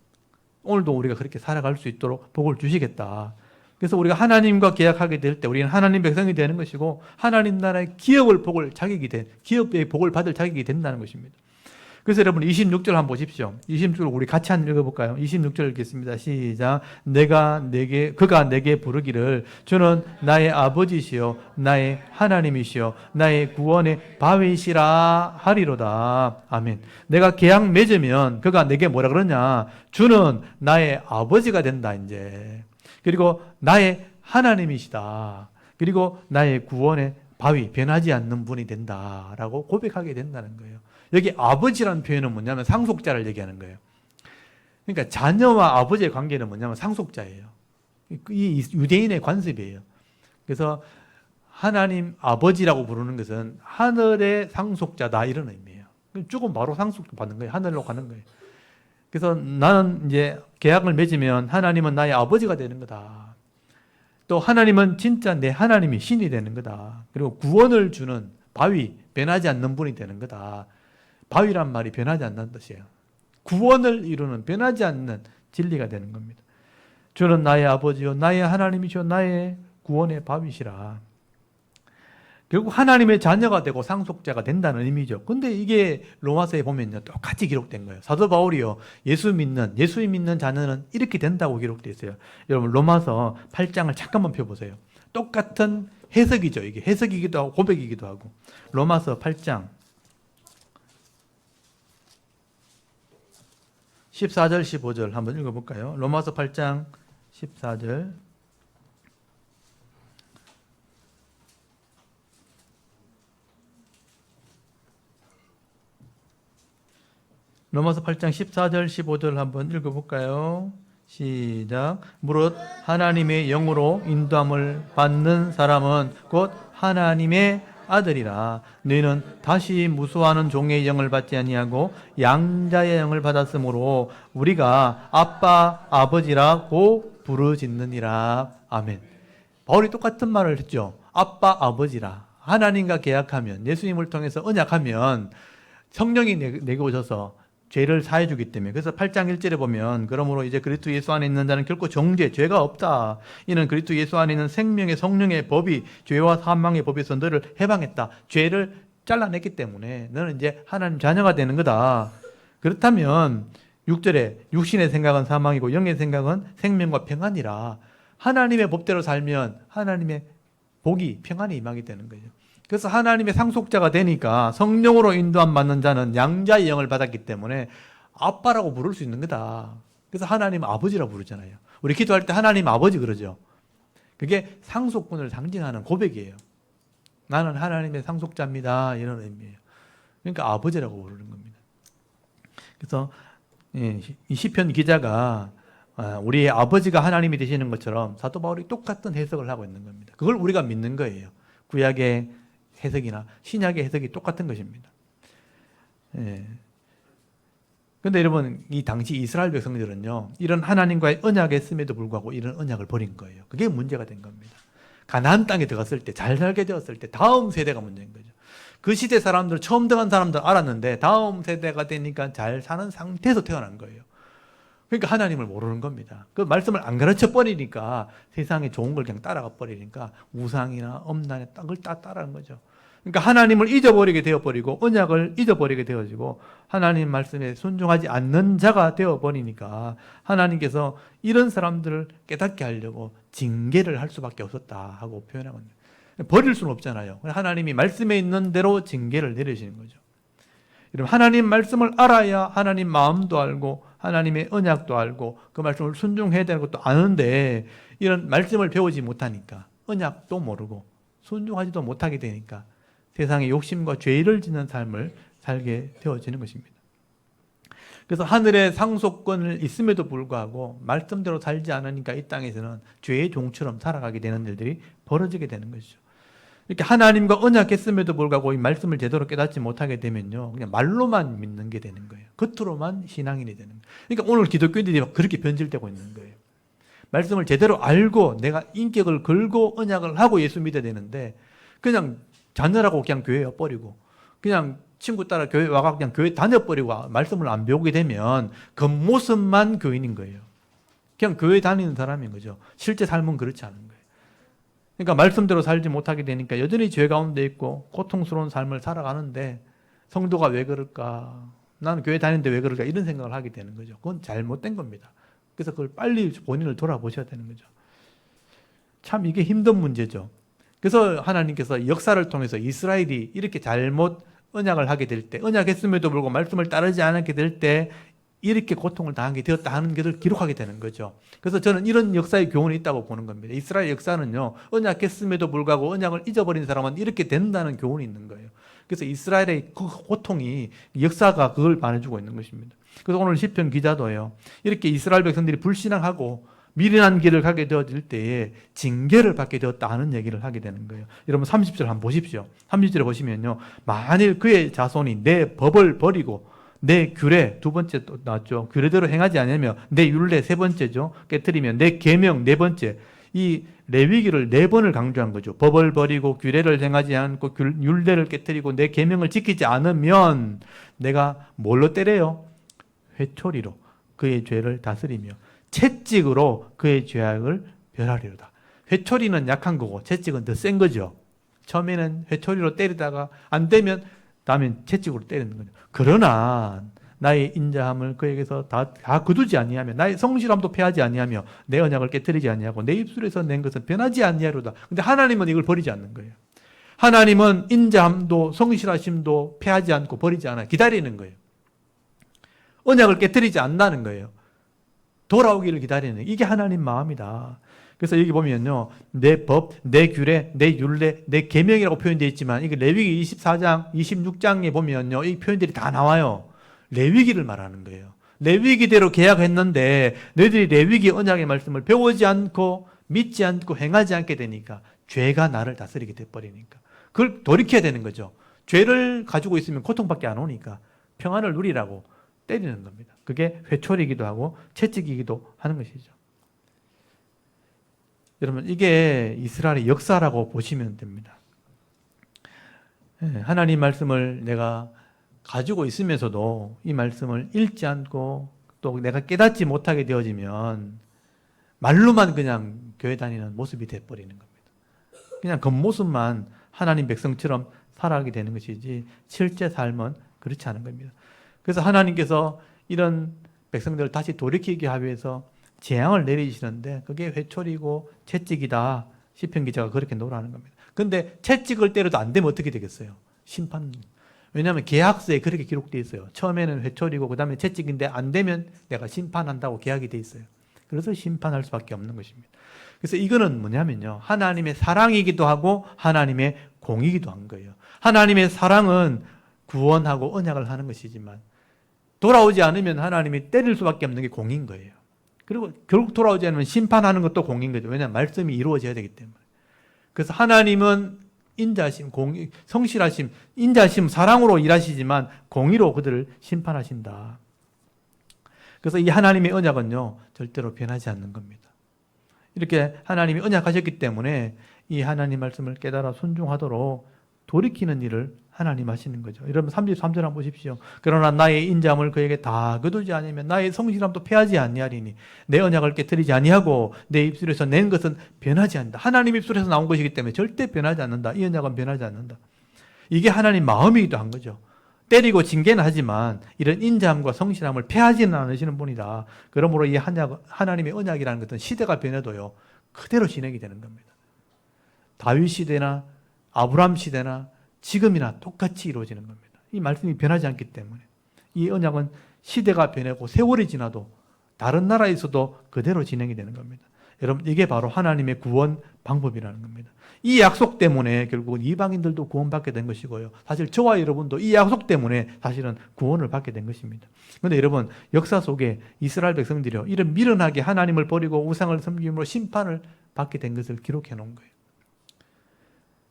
오늘도 우리가 그렇게 살아갈 수 있도록 복을 주시겠다. 그래서 우리가 하나님과 계약하게 될 때 우리는 하나님 백성이 되는 것이고 하나님 나라의 기업의 복을 받을 자격이 된다는 것입니다. 그래서 여러분 26절 한번 보십시오. 26절 우리 같이 한번 읽어볼까요? 26절 읽겠습니다. 시작. 그가 내게 부르기를 주는 나의 아버지시요 나의 하나님이시요 나의 구원의 바위시라 하리로다. 아멘. 내가 계약 맺으면 그가 내게 뭐라 그러냐? 주는 나의 아버지가 된다 이제. 그리고 나의 하나님이시다. 그리고 나의 구원의 바위, 변하지 않는 분이 된다라고 고백하게 된다는 거예요. 여기 아버지라는 표현은 뭐냐면 상속자를 얘기하는 거예요. 그러니까 자녀와 아버지의 관계는 뭐냐면 상속자예요. 이 유대인의 관습이에요. 그래서 하나님 아버지라고 부르는 것은 하늘의 상속자다 이런 의미예요. 죽으면 바로 상속받는 거예요. 하늘로 가는 거예요. 그래서 나는 이제 계약을 맺으면 하나님은 나의 아버지가 되는 거다. 또 하나님은 진짜 내 하나님이 신이 되는 거다. 그리고 구원을 주는 바위, 변하지 않는 분이 되는 거다. 바위란 말이 변하지 않는 뜻이에요. 구원을 이루는 변하지 않는 진리가 되는 겁니다. 주는 나의 아버지요 나의 하나님이시요 나의 구원의 바위시라. 결국 하나님의 자녀가 되고 상속자가 된다는 의미죠. 근데 이게 로마서에 보면요 똑같이 기록된 거예요. 사도 바울이요 예수 믿는 자녀는 이렇게 된다고 기록되어 있어요. 여러분 로마서 8장을 잠깐만 펴보세요. 똑같은 해석이죠. 이게 해석이기도 하고 고백이기도 하고. 로마서 8장 14절 15절 한번 읽어볼까요? 로마서 8장 14절 로마서 8장 14절 15절 한번 읽어볼까요? 시작. 무릇 하나님의 영으로 인도함을 받는 사람은 곧 하나님의 아들이라. 너희는 다시 무수하는 종의 영을 받지 아니하고 양자의 영을 받았으므로 우리가 아빠 아버지라고 부르짖느니라. 아멘. 바울이 똑같은 말을 했죠. 아빠 아버지라. 하나님과 계약하면 예수님을 통해서 언약하면 성령이 내게 오셔서 죄를 사해 주기 때문에. 그래서 8장 1절에 보면 그러므로 이제 그리스도 예수 안에 있는 자는 결코 죄가 없다. 이는 그리스도 예수 안에 있는 생명의 성령의 법이 죄와 사망의 법에서 너를 해방했다. 죄를 잘라냈기 때문에 너는 이제 하나님 자녀가 되는 거다. 그렇다면 6절에 육신의 생각은 사망이고 영의 생각은 생명과 평안이라. 하나님의 법대로 살면 하나님의 복이 평안이 임하게 되는 거죠. 그래서 하나님의 상속자가 되니까 성령으로 인도함 받는 자는 양자의 영을 받았기 때문에 아빠라고 부를 수 있는 거다. 그래서 하나님 아버지라고 부르잖아요. 우리 기도할 때 하나님 아버지 그러죠. 그게 상속권을 상징하는 고백이에요. 나는 하나님의 상속자입니다. 이런 의미예요. 그러니까 아버지라고 부르는 겁니다. 그래서 이 시편 기자가 우리의 아버지가 하나님이 되시는 것처럼 사도 바울이 똑같은 해석을 하고 있는 겁니다. 그걸 우리가 믿는 거예요. 구약의 해석이나 신약의 해석이 똑같은 것입니다. 그런데 여러분 이 당시 이스라엘 백성들은요 이런 하나님과의 언약했음에도 불구하고 이런 언약을 버린 거예요. 그게 문제가 된 겁니다. 가나안 땅에 들어갔을 때 잘 살게 되었을 때 다음 세대가 문제인 거죠. 그 시대 사람들 처음 들어간 사람들 알았는데 다음 세대가 되니까 잘 사는 상태에서 태어난 거예요. 그러니까 하나님을 모르는 겁니다. 그 말씀을 안 가르쳐 버리니까 세상에 좋은 걸 그냥 따라가 버리니까 우상이나 엄난의 그걸 따라가는 거죠. 그러니까 하나님을 잊어버리게 되어버리고 언약을 잊어버리게 되어지고 하나님 말씀에 순종하지 않는 자가 되어버리니까 하나님께서 이런 사람들을 깨닫게 하려고 징계를 할 수밖에 없었다 하고 표현하거든요. 버릴 수는 없잖아요. 하나님이 말씀에 있는 대로 징계를 내리시는 거죠. 여러분, 하나님 말씀을 알아야 하나님 마음도 알고 하나님의 언약도 알고 그 말씀을 순종해야 되는 것도 아는데 이런 말씀을 배우지 못하니까 언약도 모르고 순종하지도 못하게 되니까 세상의 욕심과 죄를 짓는 삶을 살게 되어지는 것입니다. 그래서 하늘의 상속권을 있음에도 불구하고 말씀대로 살지 않으니까 이 땅에서는 죄의 종처럼 살아가게 되는 일들이 벌어지게 되는 것이죠. 이렇게 하나님과 언약했음에도 불구하고 이 말씀을 제대로 깨닫지 못하게 되면요, 그냥 말로만 믿는 게 되는 거예요. 겉으로만 신앙인이 되는 거예요. 그러니까 오늘 기독교인들이 그렇게 변질되고 있는 거예요. 말씀을 제대로 알고 내가 인격을 걸고 언약을 하고 예수 믿어야 되는데 그냥 자녀라고 그냥 교회 와버리고 그냥 친구 따라 교회 와가 그냥 교회 다녀버리고 말씀을 안 배우게 되면 겉모습만 교인인 거예요. 그냥 교회 다니는 사람인 거죠. 실제 삶은 그렇지 않은 거예요. 그러니까 말씀대로 살지 못하게 되니까 여전히 죄 가운데 있고 고통스러운 삶을 살아가는데 성도가 왜 그럴까? 나는 교회 다니는데 왜 그럴까? 이런 생각을 하게 되는 거죠. 그건 잘못된 겁니다. 그래서 그걸 빨리 본인을 돌아보셔야 되는 거죠. 참 이게 힘든 문제죠. 그래서 하나님께서 역사를 통해서 이스라엘이 이렇게 잘못 언약을 하게 될 때, 언약했음에도 불구하고 말씀을 따르지 않게 될 때 이렇게 고통을 당하게 되었다 하는 것을 기록하게 되는 거죠. 그래서 저는 이런 역사의 교훈이 있다고 보는 겁니다. 이스라엘 역사는요, 언약했음에도 불구하고 언약을 잊어버린 사람은 이렇게 된다는 교훈이 있는 거예요. 그래서 이스라엘의 그 고통이 역사가 그걸 말해주고 있는 것입니다. 그래서 오늘 시편 기자도요, 이렇게 이스라엘 백성들이 불신앙하고 미련한 길을 가게 되어질 때에 징계를 받게 되었다 하는 얘기를 하게 되는 거예요. 여러분 30절 한번 보십시오. 30절에 보시면요, 만일 그의 자손이 내 법을 버리고 내 규례, 두 번째 또 나왔죠. 규례대로 행하지 않으며 내 율례, 세 번째죠. 깨뜨리면 내 계명, 네 번째. 이 레위기를 4번을 강조한 거죠. 법을 버리고 규례를 행하지 않고 율례를 깨뜨리고 내 계명을 지키지 않으면 내가 뭘로 때려요? 회초리로 그의 죄를 다스리며 채찍으로 그의 죄악을 멸하리로다. 회초리는 약한 거고 채찍은 더 센 거죠. 처음에는 회초리로 때리다가 안 되면 다음엔 채찍으로 때리는 거죠. 그러나 나의 인자함을 그에게서 다 거두지 아니하며 나의 성실함도 패하지 아니하며 내 언약을 깨뜨리지 아니하고 내 입술에서 낸 것은 변하지 아니하리로다. 근데 하나님은 이걸 버리지 않는 거예요. 하나님은 인자함도 성실하심도 패하지 않고 버리지 않아요. 기다리는 거예요. 언약을 깨뜨리지 않는다는 거예요. 돌아오기를 기다리는 거예요. 이게 하나님 마음이다. 그래서 여기 보면요, 내 법, 내 규례, 내 율례, 내 계명이라고 표현되어 있지만 이게 레위기 24장, 26장에 보면요, 이 표현들이 다 나와요. 레위기를 말하는 거예요. 레위기대로 계약했는데 너희들이 레위기 언약의 말씀을 배우지 않고 믿지 않고 행하지 않게 되니까 죄가 나를 다스리게 돼버리니까 그걸 돌이켜야 되는 거죠. 죄를 가지고 있으면 고통밖에 안 오니까 평안을 누리라고 때리는 겁니다. 그게 회초리이기도 하고 채찍이기도 하는 것이죠. 여러분, 이게 이스라엘의 역사라고 보시면 됩니다. 하나님 말씀을 내가 가지고 있으면서도 이 말씀을 읽지 않고 또 내가 깨닫지 못하게 되어지면 말로만 그냥 교회 다니는 모습이 돼버리는 겁니다. 그냥 겉모습만 하나님 백성처럼 살아가게 되는 것이지 실제 삶은 그렇지 않은 겁니다. 그래서 하나님께서 이런 백성들을 다시 돌이키게 하기 위해서 재앙을 내리시는데 그게 회초리고 채찍이다. 시편 기자가 그렇게 노라는 겁니다. 그런데 채찍을 때려도 안 되면 어떻게 되겠어요? 심판. 왜냐하면 계약서에 그렇게 기록되어 있어요. 처음에는 회초리고 그 다음에 채찍인데 안 되면 내가 심판한다고 계약이 되어 있어요. 그래서 심판할 수밖에 없는 것입니다. 그래서 이거는 뭐냐면요, 하나님의 사랑이기도 하고 하나님의 공이기도 한 거예요. 하나님의 사랑은 구원하고 언약을 하는 것이지만 돌아오지 않으면 하나님이 때릴 수밖에 없는 게 공인 거예요. 그리고 결국 돌아오지 않으면 심판하는 것도 공인 거죠. 왜냐하면 말씀이 이루어져야 되기 때문에. 그래서 하나님은 인자심, 성실하심, 인자심, 사랑으로 일하시지만 공의로 그들을 심판하신다. 그래서 이 하나님의 언약은요, 절대로 변하지 않는 겁니다. 이렇게 하나님이 언약하셨기 때문에 이 하나님 말씀을 깨달아 순종하도록 돌이키는 일을 하나님 하시는 거죠. 여러분 33절 한번 보십시오. 그러나 나의 인자함을 그에게 다 거두지 아니하면 나의 성실함도 패하지 아니하리니 내 언약을 깨뜨리지 아니하고 내 입술에서 낸 것은 변하지 않는다. 하나님 입술에서 나온 것이기 때문에 절대 변하지 않는다. 이 언약은 변하지 않는다. 이게 하나님 마음이기도 한 거죠. 때리고 징계는 하지만 이런 인자함과 성실함을 패하지는 않으시는 분이다. 그러므로 이 하나님의 언약이라는 것은 시대가 변해도요, 그대로 진행이 되는 겁니다. 다윗 시대나 아브라함 시대나 지금이나 똑같이 이루어지는 겁니다. 이 말씀이 변하지 않기 때문에 이 언약은 시대가 변하고 세월이 지나도 다른 나라에서도 그대로 진행이 되는 겁니다. 여러분, 이게 바로 하나님의 구원 방법이라는 겁니다. 이 약속 때문에 결국은 이방인들도 구원받게 된 것이고요. 사실 저와 여러분도 이 약속 때문에 사실은 구원을 받게 된 것입니다. 그런데 여러분, 역사 속에 이스라엘 백성들이요, 이런 미련하게 하나님을 버리고 우상을 섬김으로 심판을 받게 된 것을 기록해 놓은 거예요.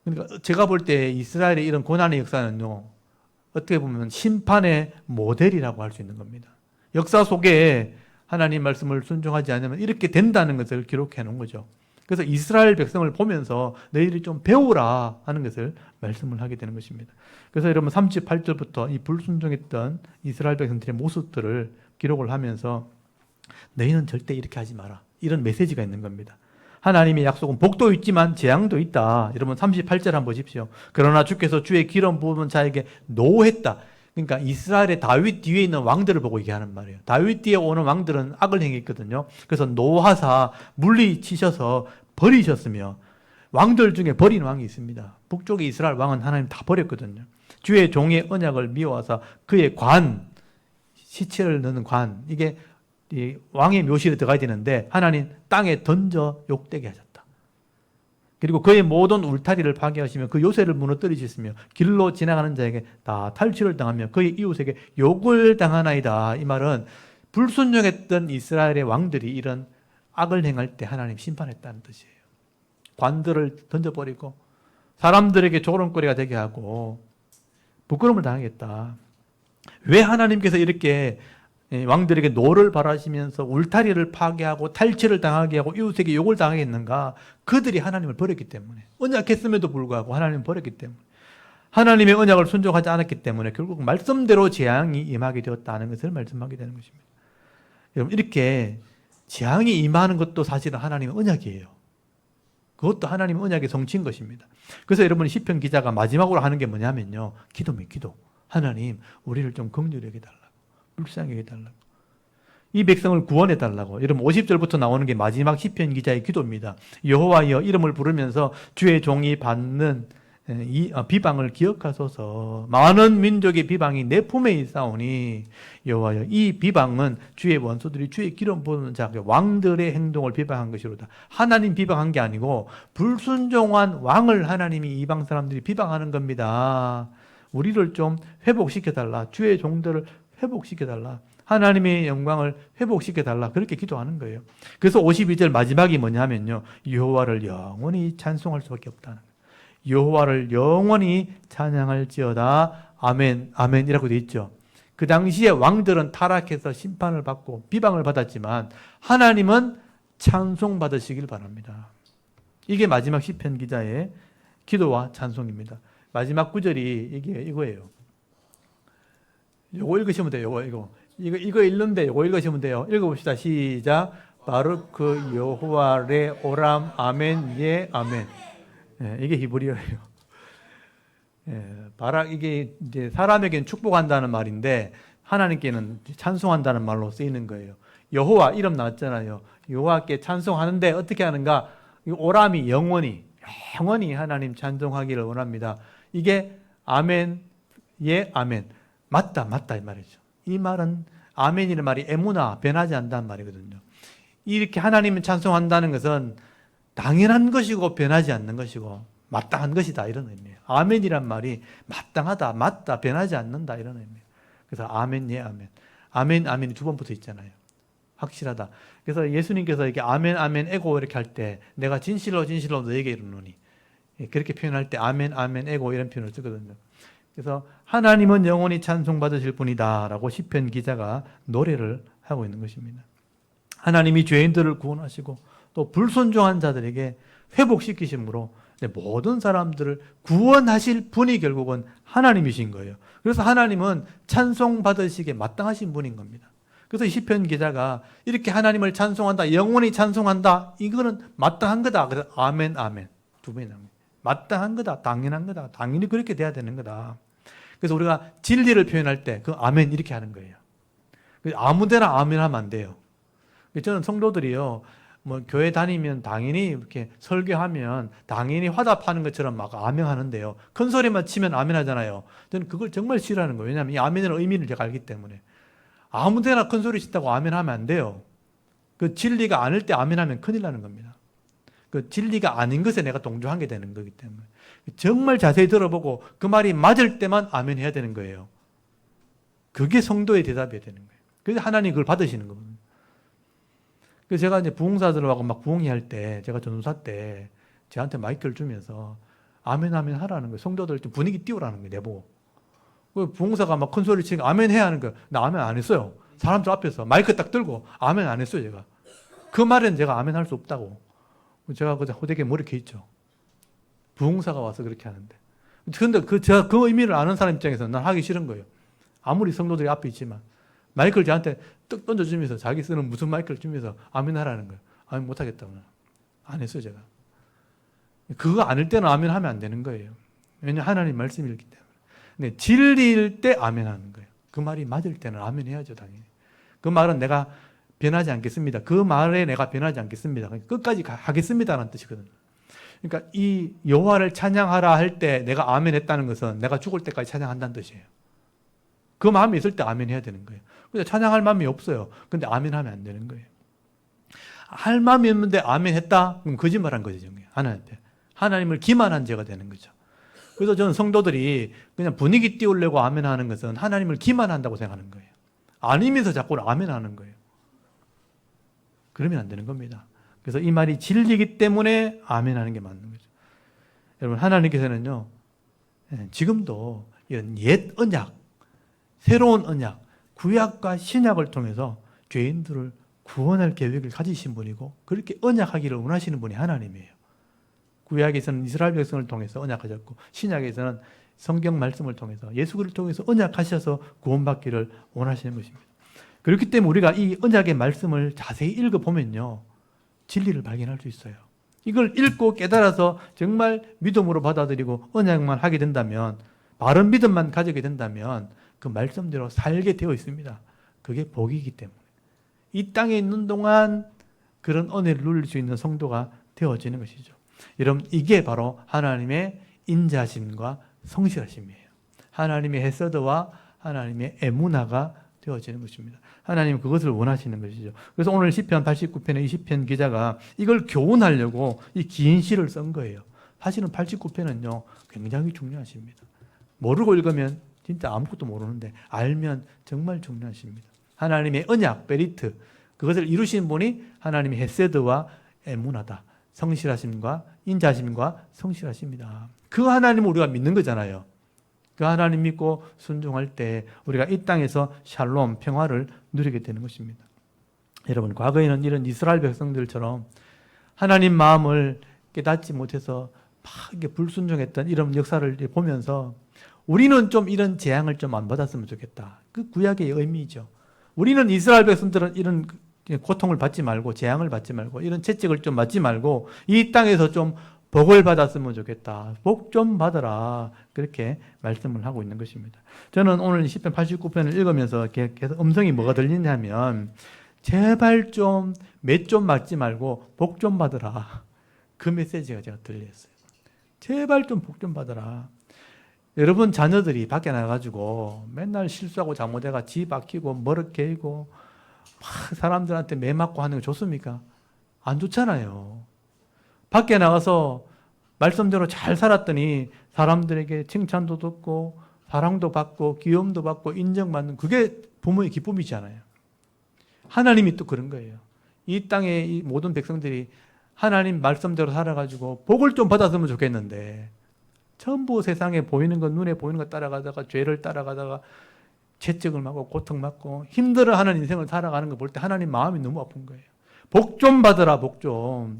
그러니까 제가 볼 때 이스라엘의 이런 고난의 역사는요, 어떻게 보면 심판의 모델이라고 할 수 있는 겁니다. 역사 속에 하나님 말씀을 순종하지 않으면 이렇게 된다는 것을 기록해 놓은 거죠. 그래서 이스라엘 백성을 보면서 너희들이 좀 배우라 하는 것을 말씀을 하게 되는 것입니다. 그래서 여러분 38절부터 이 불순종했던 이스라엘 백성들의 모습들을 기록을 하면서 너희는 절대 이렇게 하지 마라, 이런 메시지가 있는 겁니다. 하나님의 약속은 복도 있지만 재앙도 있다. 여러분 38절 한번 보십시오. 그러나 주께서 주의 기름 부은 자에게 노했다. 그러니까 이스라엘의 다윗 뒤에 있는 왕들을 보고 얘기하는 말이에요. 다윗 뒤에 오는 왕들은 악을 행했거든요. 그래서 노하사 물리치셔서 버리셨으며, 왕들 중에 버린 왕이 있습니다. 북쪽의 이스라엘 왕은 하나님 다 버렸거든요. 주의 종의 언약을 미워하사 그의 관, 시체를 넣는 관, 이게 이 왕의 묘실에 들어가야 되는데 하나님 땅에 던져 욕되게 하셨다. 그리고 그의 모든 울타리를 파괴하시며 그 요새를 무너뜨리셨으며 길로 지나가는 자에게 다 탈취를 당하며 그의 이웃에게 욕을 당하나이다. 이 말은 불순종했던 이스라엘의 왕들이 이런 악을 행할 때 하나님 심판했다는 뜻이에요. 관들을 던져버리고 사람들에게 조롱거리가 되게 하고 부끄러움을 당하겠다. 왜 하나님께서 이렇게 왕들에게 노를 바라시면서 울타리를 파괴하고 탈취를 당하게 하고 이웃에게 욕을 당하게 했는가? 그들이 하나님을 버렸기 때문에, 언약했음에도 불구하고 하나님을 버렸기 때문에, 하나님의 언약을 순종하지 않았기 때문에 결국 말씀대로 재앙이 임하게 되었다는 것을 말씀하게 되는 것입니다. 여러분, 이렇게 재앙이 임하는 것도 사실은 하나님의 언약이에요. 그것도 하나님의 언약의 성취인 것입니다. 그래서 여러분, 시편 기자가 마지막으로 하는 게 뭐냐면요, 기도입니다. 기도. 하나님, 우리를 좀 긍휼히 여겨달라고, 불쌍히 여겨달라고, 이 백성을 구원해달라고. 여러분 50절부터 나오는 게 마지막 시편 기자의 기도입니다. 여호와여, 이름을 부르면서 주의 종이 받는 이 비방을 기억하소서. 많은 민족의 비방이 내 품에 있사오니 여호와여, 이 비방은 주의 원수들이 주의 기름 부은 자 왕들의 행동을 비방한 것이로다. 하나님 비방한 게 아니고 불순종한 왕을 하나님이 이방 사람들이 비방하는 겁니다. 우리를 좀 회복시켜달라. 주의 종들을 회복시켜달라. 하나님의 영광을 회복시켜달라. 그렇게 기도하는 거예요. 그래서 52절 마지막이 뭐냐면요, 여호와를 영원히 찬송할 수밖에 없다는 거예요. 여호와를 영원히 찬양할지어다. 아멘, 아멘이라고 되어 있죠. 그 당시에 왕들은 타락해서 심판을 받고 비방을 받았지만 하나님은 찬송받으시길 바랍니다. 이게 마지막 시편 기자의 기도와 찬송입니다. 마지막 구절이 이거예요. 이거 읽으시면 돼요. 이거 읽는데 이거 읽으시면 돼요. 읽어봅시다. 시작. 바르크 여호와 레 오람 아멘 예 아멘. 예, 이게 히브리어예요. 예, 바락, 이게 이제 사람에게는 축복한다는 말인데 하나님께는 찬송한다는 말로 쓰이는 거예요. 여호와 이름 나왔잖아요. 여호와께 찬송하는데 어떻게 하는가? 오람이 영원히 하나님 찬송하기를 원합니다. 이게 아멘 예 아멘, 맞다 이 말이죠. 이 말은 아멘이라는 말이 에무나, 변하지 않는다는 말이거든요. 이렇게 하나님을 찬송한다는 것은 당연한 것이고 변하지 않는 것이고 마땅한 것이다, 이런 의미예요. 아멘이란 말이 마땅하다, 맞다, 변하지 않는다, 이런 의미예요. 그래서 아멘 예 아멘, 아멘 아멘이 두 번 붙어 있잖아요. 확실하다. 그래서 예수님께서 이렇게 아멘 아멘 에고 이렇게 할 때 내가 진실로 너에게 이르노니, 그렇게 표현할 때 아멘 아멘 에고 이런 표현을 쓰거든요. 그래서 하나님은 영원히 찬송받으실 분이다 라고 시편 기자가 노래를 하고 있는 것입니다. 하나님이 죄인들을 구원하시고 또 불순종한 자들에게 회복시키심으로 모든 사람들을 구원하실 분이 결국은 하나님이신 거예요. 그래서 하나님은 찬송받으시기에 마땅하신 분인 겁니다. 그래서 시편 기자가 이렇게 하나님을 찬송한다, 영원히 찬송한다, 이거는 마땅한 거다. 그래서 아멘 아멘 두 번이나 마땅한 거다. 당연한 거다. 당연히 그렇게 돼야 되는 거다. 그래서 우리가 진리를 표현할 때 그 아멘 이렇게 하는 거예요. 아무 데나 아멘 하면 안 돼요. 저는 성도들이요, 뭐 교회 다니면 당연히 이렇게 설교하면 당연히 화답하는 것처럼 막 아멘 하는데요. 큰 소리만 치면 아멘 하잖아요. 저는 그걸 정말 싫어하는 거예요. 왜냐하면 이 아멘의 의미를 제가 알기 때문에. 아무 데나 큰 소리 친다고 아멘 하면 안 돼요. 그 진리가 아닐 때 아멘 하면 큰일 나는 겁니다. 그 진리가 아닌 것에 내가 동조하게 되는 거기 때문에. 정말 자세히 들어보고 그 말이 맞을 때만 아멘 해야 되는 거예요. 그게 성도의 대답이어야 되는 거예요. 그래서 하나님이 그걸 받으시는 겁니다. 그래서 제가 이제 부흥사들하고 막 부흥회할 때, 제가 전도사 때 저한테 마이크를 주면서 아멘 아멘 하라는 거예요. 성도들 좀 분위기 띄우라는 거예요. 내보고. 부흥사가 막 큰 소리 치니까 아멘 해야 하는 거예요. 나 아멘 안 했어요. 사람들 앞에서 마이크 딱 들고 아멘 안 했어요. 제가. 그 말은 제가 아멘 할 수 없다고. 제가 그저 호되게 머리켜 있죠. 부흥사가 와서 그렇게 하는데. 근데 제가 그 의미를 아는 사람 입장에서는 난 하기 싫은 거예요. 아무리 성도들이 앞에 있지만. 마이크를 저한테 떡 던져주면서 자기 쓰는 무슨 마이크를 주면서 아멘 하라는 거예요. 아멘 못하겠다고. 안 했어요, 제가. 그거 아닐 때는 아멘 하면 안 되는 거예요. 왜냐하면 하나님 말씀이기 때문에. 근데 진리일 때 아멘 하는 거예요. 그 말이 맞을 때는 아멘 해야죠, 당연히. 그 말은 내가 변하지 않겠습니다. 그 말에 내가 변하지 않겠습니다. 끝까지 하겠습니다라는 뜻이거든요. 그러니까 이 여호와를 찬양하라 할 때 내가 아멘 했다는 것은 내가 죽을 때까지 찬양한다는 뜻이에요. 그 마음이 있을 때 아멘 해야 되는 거예요. 근데 찬양할 마음이 없어요. 근데 아멘 하면 안 되는 거예요. 할 마음이 없는데 아멘 했다? 그럼 거짓말한 거죠. 하나님한테. 하나님을 기만한 죄가 되는 거죠. 그래서 저는 성도들이 그냥 분위기 띄우려고 아멘 하는 것은 하나님을 기만한다고 생각하는 거예요. 아니면서 자꾸 아멘 하는 거예요. 그러면 안 되는 겁니다. 그래서 이 말이 진리이기 때문에 아멘 하는 게 맞는 거죠. 여러분, 하나님께서는요, 지금도 이런 옛 언약, 새로운 언약, 구약과 신약을 통해서 죄인들을 구원할 계획을 가지신 분이고 그렇게 언약하기를 원하시는 분이 하나님이에요. 구약에서는 이스라엘 백성을 통해서 언약하셨고 신약에서는 성경 말씀을 통해서 예수를 통해서 언약하셔서 구원받기를 원하시는 것입니다. 그렇기 때문에 우리가 이 언약의 말씀을 자세히 읽어보면요, 진리를 발견할 수 있어요. 이걸 읽고 깨달아서 정말 믿음으로 받아들이고 언약만 하게 된다면, 바른 믿음만 가지게 된다면 그 말씀대로 살게 되어 있습니다. 그게 복이기 때문에 이 땅에 있는 동안 그런 은혜를 누릴 수 있는 성도가 되어지는 것이죠. 여러분, 이게 바로 하나님의 인자심과 성실하심이에요. 하나님의 헤세드와 하나님의 에무나가 되어지는 것입니다. 하나님은 그것을 원하시는 것이죠. 그래서 오늘 시편 89편의 이 시편 기자가 이걸 교훈하려고 이 긴 시를 쓴 거예요. 사실은 89편은요 굉장히 중요하십니다. 모르고 읽으면 진짜 아무것도 모르는데 알면 정말 중요하십니다. 하나님의 언약, 베리트, 그것을 이루신 분이 하나님의 헤세드와 에무나다. 성실하심과 인자심과 성실하십니다. 그 하나님을 우리가 믿는 거잖아요. 그 하나님 믿고 순종할 때 우리가 이 땅에서 샬롬, 평화를 누리게 되는 것입니다. 여러분, 과거에는 이런 이스라엘 백성들처럼 하나님 마음을 깨닫지 못해서 막 이렇게 불순종했던 이런 역사를 보면서 우리는 좀 이런 재앙을 좀 안 받았으면 좋겠다. 그 구약의 의미죠. 우리는 이스라엘 백성들은 이런 고통을 받지 말고 재앙을 받지 말고 이런 채찍을 좀 맞지 말고 이 땅에서 좀 복을 받았으면 좋겠다. 복 좀 받아라. 그렇게 말씀을 하고 있는 것입니다. 저는 오늘 10편 89편을 읽으면서 계속 음성이 뭐가 들리냐면 제발 좀 매 좀 맞지 말고 복 좀 받으라. 그 메시지가 제가 들렸어요. 제발 좀 복 좀 받아라. 여러분 자녀들이 밖에 나가가지고 맨날 실수하고 잘못해가 집 아끼고 머리 개이고 막 사람들한테 매 맞고 하는 거 좋습니까? 안 좋잖아요. 밖에 나가서 말씀대로 잘 살았더니 사람들에게 칭찬도 듣고 사랑도 받고 귀여움도 받고 인정받는, 그게 부모의 기쁨이잖아요. 하나님이 또 그런 거예요. 이 땅의 이 모든 백성들이 하나님 말씀대로 살아가지고 복을 좀 받았으면 좋겠는데 전부 세상에 보이는 것, 눈에 보이는 것 따라가다가 죄를 따라가다가 채찍을 맞고 고통받고 힘들어하는 인생을 살아가는 거 볼 때 하나님 마음이 너무 아픈 거예요. 복 좀 받으라. 복 좀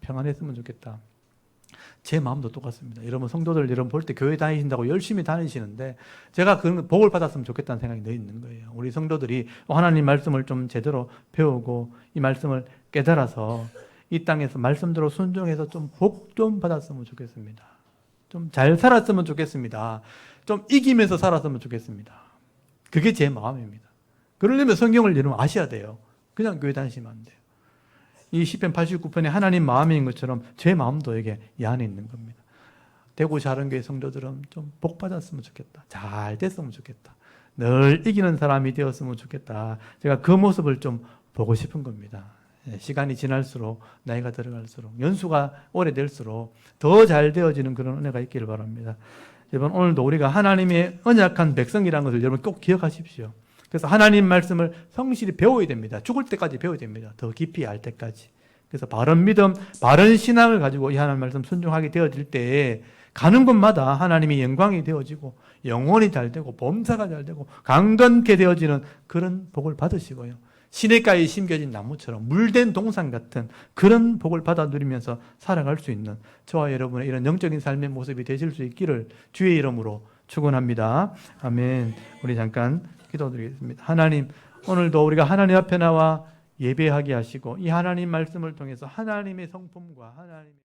평안했으면 좋겠다. 제 마음도 똑같습니다. 여러분 성도들 여러분 볼 때 교회 다니신다고 열심히 다니시는데 제가 그런 복을 받았으면 좋겠다는 생각이 늘 있는 거예요. 우리 성도들이 하나님 말씀을 좀 제대로 배우고 이 말씀을 깨달아서 이 땅에서 말씀대로 순종해서 좀 복 좀 받았으면 좋겠습니다. 좀 잘 살았으면 좋겠습니다. 좀 이기면서 살았으면 좋겠습니다. 그게 제 마음입니다. 그러려면 성경을 여러분 아셔야 돼요. 그냥 교회 다니시면 안 돼요. 이 시편 89편에 하나님 마음인 것처럼 제 마음도 여기 이 안에 있는 겁니다. 대구 자른교회 성도들은 좀 복 받았으면 좋겠다. 잘 됐으면 좋겠다. 늘 이기는 사람이 되었으면 좋겠다. 제가 그 모습을 좀 보고 싶은 겁니다. 시간이 지날수록, 나이가 들어갈수록, 연수가 오래될수록 더 잘 되어지는 그런 은혜가 있기를 바랍니다. 여러분, 오늘도 우리가 하나님의 언약한 백성이라는 것을 여러분 꼭 기억하십시오. 그래서 하나님 말씀을 성실히 배워야 됩니다. 죽을 때까지 배워야 됩니다. 더 깊이 알 때까지. 그래서 바른 믿음, 바른 신앙을 가지고 이 하나님 말씀 순종하게 되어질 때에 가는 곳마다 하나님의 영광이 되어지고 영혼이 잘 되고 범사가 잘 되고 강건케 되어지는 그런 복을 받으시고요. 시냇가에 심겨진 나무처럼 물된 동산 같은 그런 복을 받아 누리면서 살아갈 수 있는 저와 여러분의 이런 영적인 삶의 모습이 되실 수 있기를 주의 이름으로 축원합니다. 아멘. 우리 잠깐 기도드리겠습니다. 하나님, 오늘도 우리가 하나님 앞에 나와 예배하게 하시고 이 하나님 말씀을 통해서 하나님의 성품과 하나님의